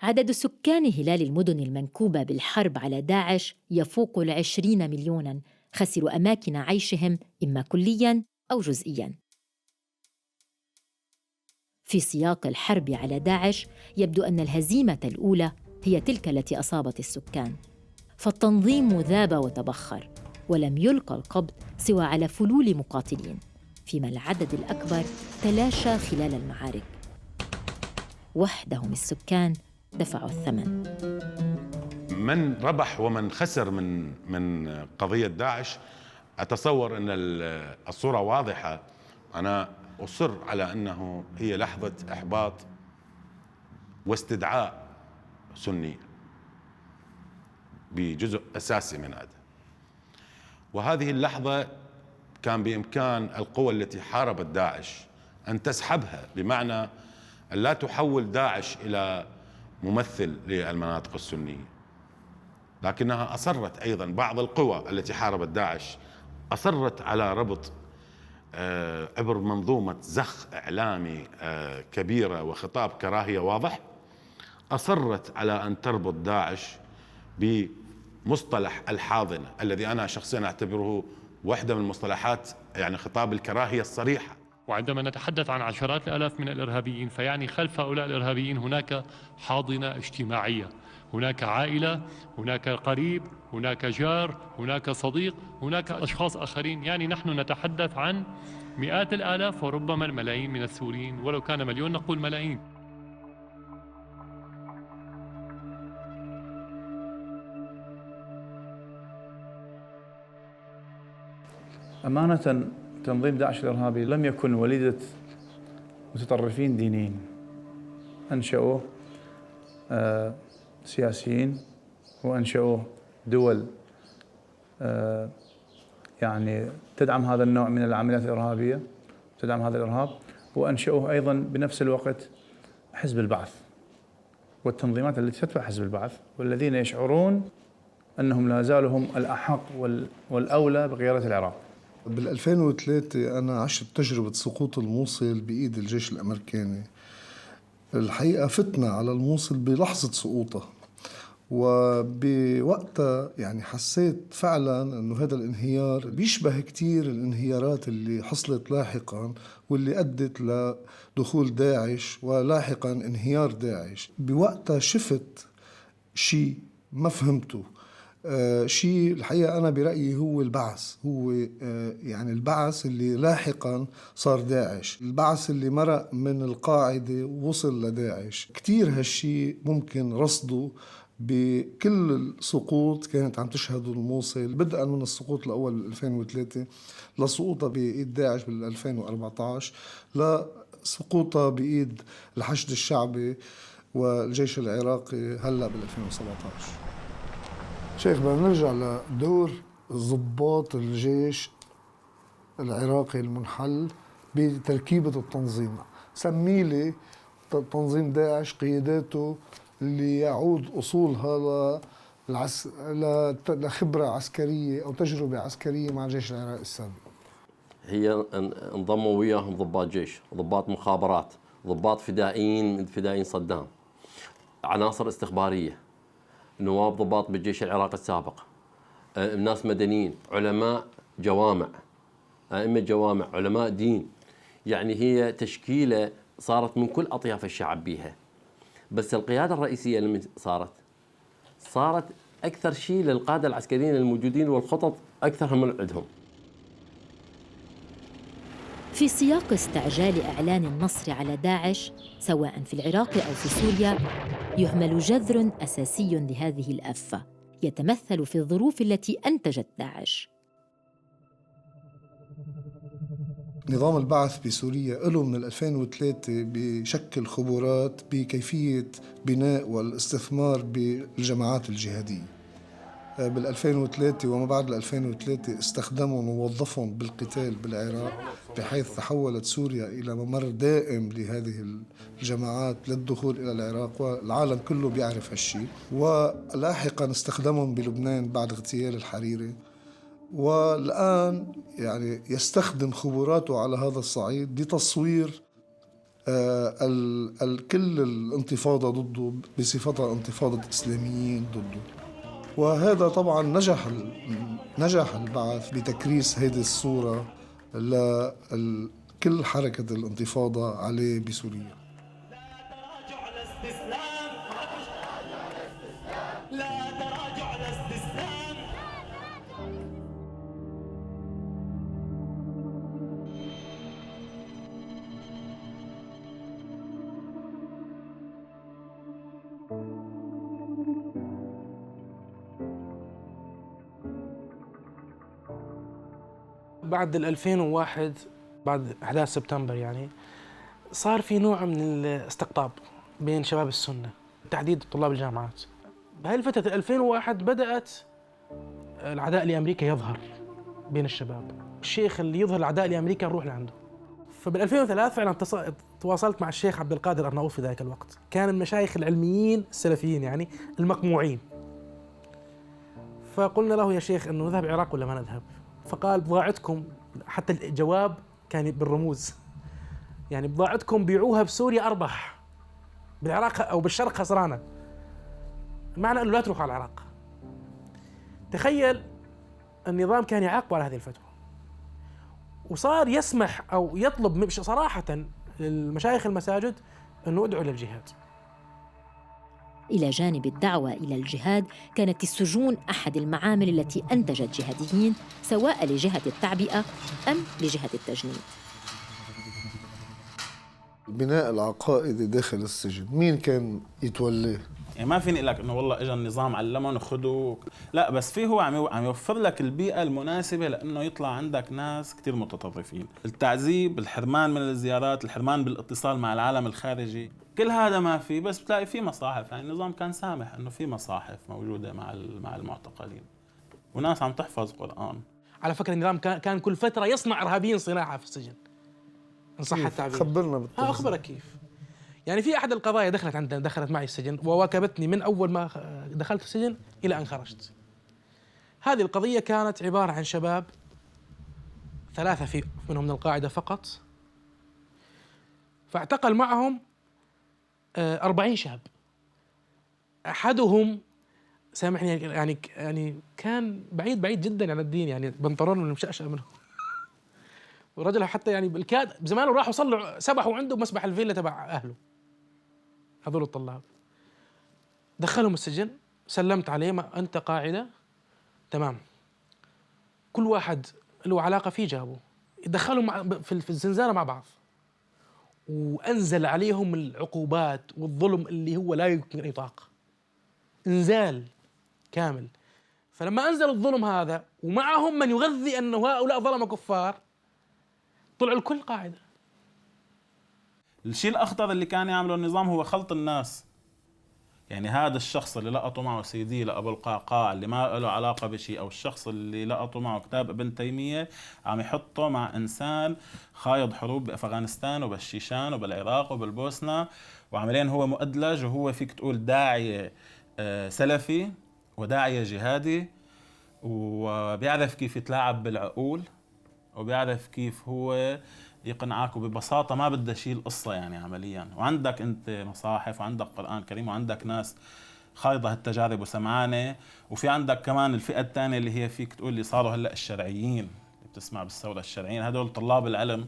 عدد سكان هلال المدن المنكوبة بالحرب على داعش يفوق 20 مليوناً، خسروا أماكن عيشهم إما كلياً أو جزئياً. في سياق الحرب على داعش يبدو أن الهزيمة الأولى هي تلك التي أصابت السكان، فالتنظيم ذاب وتبخر، ولم يلقى القبض سوى على فلول مقاتلين، فيما العدد الأكبر تلاشى خلال المعارك. وحدهم السكان دفعوا الثمن. من ربح ومن خسر من قضية داعش، أتصور أن الصورة واضحة. أنا أصر على أنه هي لحظة إحباط واستدعاء سني بجزء أساسي من هذا، وهذه اللحظة كان بإمكان القوى التي حاربت داعش أن تسحبها، بمعنى أن لا تحول داعش إلى ممثل للمناطق السنية، لكنها أصرت أيضا بعض القوى التي حاربت داعش أصرت على ربط عبر منظومة زخ إعلامي كبيرة وخطاب كراهية واضح، أصرت على أن تربط داعش بمصطلح الحاضنة الذي أنا شخصيا أعتبره واحدة من المصطلحات، يعني خطاب الكراهية الصريحة. وعندما نتحدث عن عشرات الآلاف من الإرهابيين، فيعني خلف هؤلاء الإرهابيين هناك حاضنة اجتماعية، هناك عائلة، هناك قريب، هناك جار، هناك صديق، هناك أشخاص آخرين. يعني نحن نتحدث عن مئات الآلاف وربما الملايين من السوريين، ولو كان مليون نقول ملايين. أمانة تنظيم داعش الإرهابي لم يكن وليدة متطرفين دينيين أنشأوه سياسيين، وأنشأوه دول يعني تدعم هذا النوع من العمليات الإرهابية، تدعم هذا الإرهاب، وأنشأوه أيضا بنفس الوقت حزب البعث والتنظيمات التي تتبع حزب البعث، والذين يشعرون أنهم لا زالوا هم الأحق والأولى بقيادة العراق. بال2003 أنا عشت تجربة سقوط الموصل بإيد الجيش الأمريكاني. الحقيقة فتنا على الموصل بلحظة سقوطها، وبوقتها يعني حسيت فعلا أنه هذا الانهيار بيشبه كتير الانهيارات اللي حصلت لاحقا واللي أدت لدخول داعش ولاحقا انهيار داعش. بوقتها شفت شيء ما فهمته، شيء الحقيقة أنا برأيي هو البعث، هو يعني البعث اللي لاحقا صار داعش، البعث اللي مرق من القاعدة ووصل لداعش. كتير هالشيء ممكن رصده بكل السقوط كانت عم تشهده الموصل، بدءا من السقوط الأول 2003 لسقوطها بإيد داعش بال2014 لسقوطها بإيد الحشد الشعبي والجيش العراقي هلأ بال2017. شيخ بدنا نرجع لدور ضباط الجيش العراقي المنحل بتركيبة التنظيم. سميلي تنظيم داعش قياداته اللي يعود أصولها لخبرة عسكرية أو تجربة عسكرية مع الجيش العراقي السابق. هي انضموا وياهم ضباط جيش، ضباط مخابرات، ضباط فدائيين من فدائيين صدام، عناصر استخبارية، نواب ضباط بالجيش العراقي السابق، ناس مدنيين، علماء جوامع، أئمة جوامع، علماء دين. يعني هي تشكيلة صارت من كل أطياف الشعب بيها، بس القيادة الرئيسية لما صارت أكثر شيء للقادة العسكريين الموجودين، والخطط أكثر من عندهم. في سياق استعجال إعلان النصر على داعش سواء في العراق أو في سوريا، يهمل جذر أساسي لهذه الآفة يتمثل في الظروف التي أنتجت داعش. نظام البعث بسوريا له من 2003 بشكل خبرات بكيفية بناء والاستثمار بالجماعات الجهادية. بال2003 وما بعد 2003 استخدمهم ووظفهم بالقتال بالعراق، بحيث تحولت سوريا إلى ممر دائم لهذه الجماعات للدخول إلى العراق، والعالم كله بيعرف هالشيء. ولاحقا استخدمهم بلبنان بعد اغتيال الحريري، والآن يعني يستخدم خبراته على هذا الصعيد لتصوير كل الانتفاضة ضده بصفتها انتفاضة إسلاميين ضده. وهذا طبعا نجح البعث بتكريس هذه الصورة لكل حركة الانتفاضة عليه بسوريا. بعد 2001 بعد أحداث سبتمبر يعني صار في نوع من الاستقطاب بين شباب السنة تحديد طلاب الجامعات. بهاي فترة 2001 بدأت العداء لأمريكا يظهر بين الشباب، الشيخ اللي يظهر العداء لأمريكا نروح لعنده. فبال 2003 فعلا تواصلت مع الشيخ عبد القادر أرناؤوط في ذلك الوقت، كان المشايخ العلميين السلفيين يعني المقموعين. فقلنا له يا شيخ إنه نذهب العراق ولا ما نذهب؟ فقال بضاعتكم، حتى الجواب كان بالرموز، يعني بضاعتكم بيعوها بسوريا أربح، بالعراق أو بالشرق خسرانة. معنى أنه لا تروحوا على العراق. تخيل النظام كان يعاقب على هذه الفتوى، وصار يسمح أو يطلب صراحة للمشايخ المساجد أنه ادعوا للجهاد. إلى جانب الدعوة إلى الجهاد، كانت السجون أحد المعامل التي أنتجت جهاديين، سواء لجهة التعبئة أم لجهة التجنيد. البناء العقائدي داخل السجن مين كان يتوليه؟ يعني ما فيني لك انه والله اجى النظام علمهم خذوا، لا، بس في هو عم يوفر لك البيئه المناسبه لانه يطلع عندك ناس كثير متطرفين. التعذيب، الحرمان من الزيارات، الحرمان بالاتصال مع العالم الخارجي، كل هذا ما في، بس بتلاقي في مصاحف. يعني النظام كان سامح انه في مصاحف موجوده مع المعتقلين وناس عم تحفظ قرآن. على فكرة النظام كان كل فترة يصنع إرهابيين صناعة في السجن، إن صح التعبير. خبرنا بالتفاصيل. أخبرك كيف. يعني في أحد القضايا دخلت معي السجن وواكبتني من أول ما دخلت السجن إلى أن خرجت. هذه القضية كانت عبارة عن شباب 3 منهم من القاعدة فقط، فاعتقل معهم 40 شاب. أحدهم سامحني يعني كان بعيد جدا عن الدين، يعني بنطلون مشقشق منه. ورجل حتى يعني بالكاد بزمانه راحوا صلوا سبحوا عنده بمسبح الفيلا تبع أهله. هذول الطلاب دخلهم السجن، سلمت عليه، ما أنت قاعدة تمام، كل واحد له علاقة فيه جابه، دخلهم في الزنزانة مع بعض، وأنزل عليهم العقوبات والظلم اللي هو لا يمكن يطاق، انزال كامل. فلما أنزل الظلم هذا ومعهم من يغذي أنه هؤلاء ظلمة كفار، طلعوا الكل قاعدة. الشيء الأخطر اللي كان يعمله النظام هو خلط الناس. يعني هذا الشخص اللي لقطوا معه سيدي لأبو القعقاع اللي ما له علاقة بشيء، أو الشخص اللي لقطوا معه كتاب ابن تيمية، عم يحطه مع إنسان خايض حروب بأفغانستان وبالشيشان وبالعراق وبالبوسنة، وعمليا هو مؤدلج، وهو فيك تقول داعية سلفي وداعية جهادي، وبيعرف كيف يتلاعب بالعقول، وبيعرف كيف هو يقنعك، وببساطة ما بدها شيء القصة يعني عمليا. وعندك انت مصاحف، وعندك قرآن كريم، وعندك ناس خايضة هالتجارب وسمعانة، وفي عندك كمان الفئة الثانية اللي هي فيك تقول اللي صاروا هلا الشرعيين اللي بتسمع بالثورة الشرعيين، هدول طلاب العلم.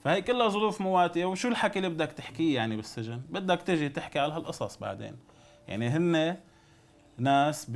فهي كلها ظروف مواتية. وشو الحكي اللي بدك تحكيه يعني بالسجن؟ بدك تجي تحكي على هالقصص بعدين. يعني هن ناس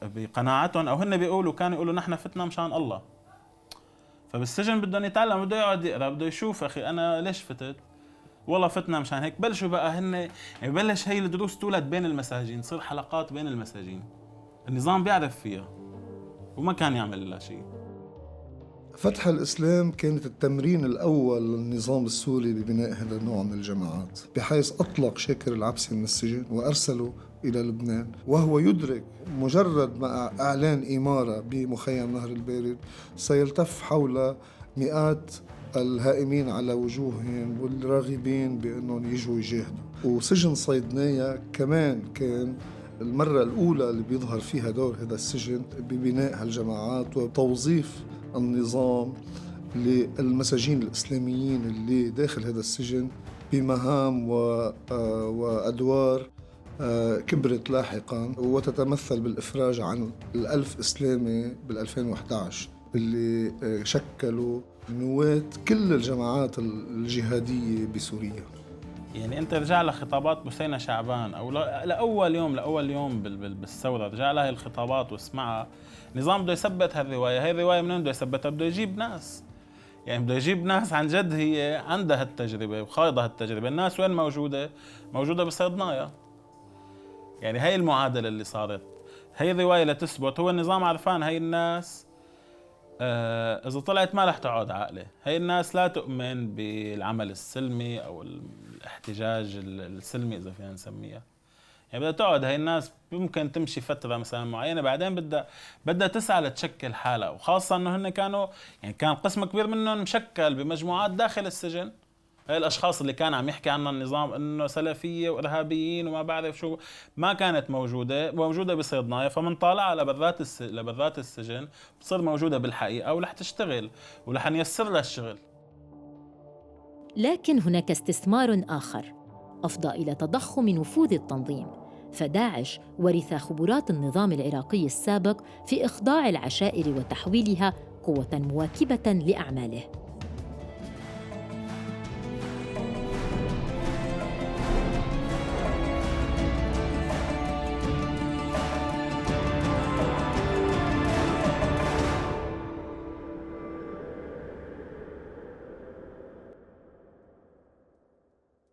بقناعتهم، او هن بيقولوا كانوا يقولوا نحن فتنا مشان الله. فبالسجن بدهم يتعلم، بده يقعد يقرا، بده يشوف اخي انا ليش فتت؟ والله فتنا مشان هيك. بلشوا بقى هن يعني بلش هي الدروس تولد بين المساجين، تصير حلقات بين المساجين. النظام بيعرف فيها وما كان يعمل لها شيء. فتح الإسلام كانت التمرين الأول للنظام السوري ببناء هذا النوع من الجماعات، بحيث أطلق شاكر العبسي من السجن وأرسله إلى لبنان، وهو يدرك مجرد ما إعلان إمارة بمخيم نهر البارد سيلتف حول مئات الهائمين على وجوههم والراغبين بأنهم يجوا يجاهدوا. وسجن صيدنايا كمان كان المرة الأولى اللي بيظهر فيها دور هذا السجن ببناء هالجماعات وتوظيف النظام للمساجين الإسلاميين اللي داخل هذا السجن بمهام وأدوار كبرت لاحقا، وتتمثل بالإفراج عن 1000 إسلامي بال2011 اللي شكلوا نواة كل الجماعات الجهادية بسوريا. يعني انت رجع لخطابات بثينة شعبان او لاول يوم بالثوره، رجع لها الخطابات واسمعها. النظام بده يثبت هالروايه، هي الروايه من وين بده يثبتها؟ بده يجيب ناس، يعني بده يجيب ناس عن جد هي عندها التجربه وخايضه هالتجربه. الناس وين موجوده؟ موجوده بصيدنايا. يعني هي المعادله اللي صارت، هي الروايه لتثبت. هو النظام عرفان هي الناس إذا طلعت ما رح تقعد عاقلة، هي الناس لا تؤمن بالعمل السلمي أو الاحتجاج السلمي إذا فينا نسميها. يعني بدها تقعد هي الناس، ممكن تمشي فترة مثلا معينة، بعدين بدها تسعى لتشكل حالها. وخاصة إنه هن كانوا يعني كان قسم كبير منهم مشكل بمجموعات داخل السجن. هاي الأشخاص اللي كان عم يحكي عنها النظام إنه سلفية وإرهابيين وما بعرف شو، ما كانت موجودة بصيدنايا. فمن طالعها لبرات السجن بتصير موجودة بالحقيقة ورح تشتغل ورح نيسر لها الشغل. لكن هناك استثمار آخر أفضى إلى تضخم نفوذ التنظيم، فداعش ورث خبرات النظام العراقي السابق في إخضاع العشائر وتحويلها قوة مواكبة لأعماله.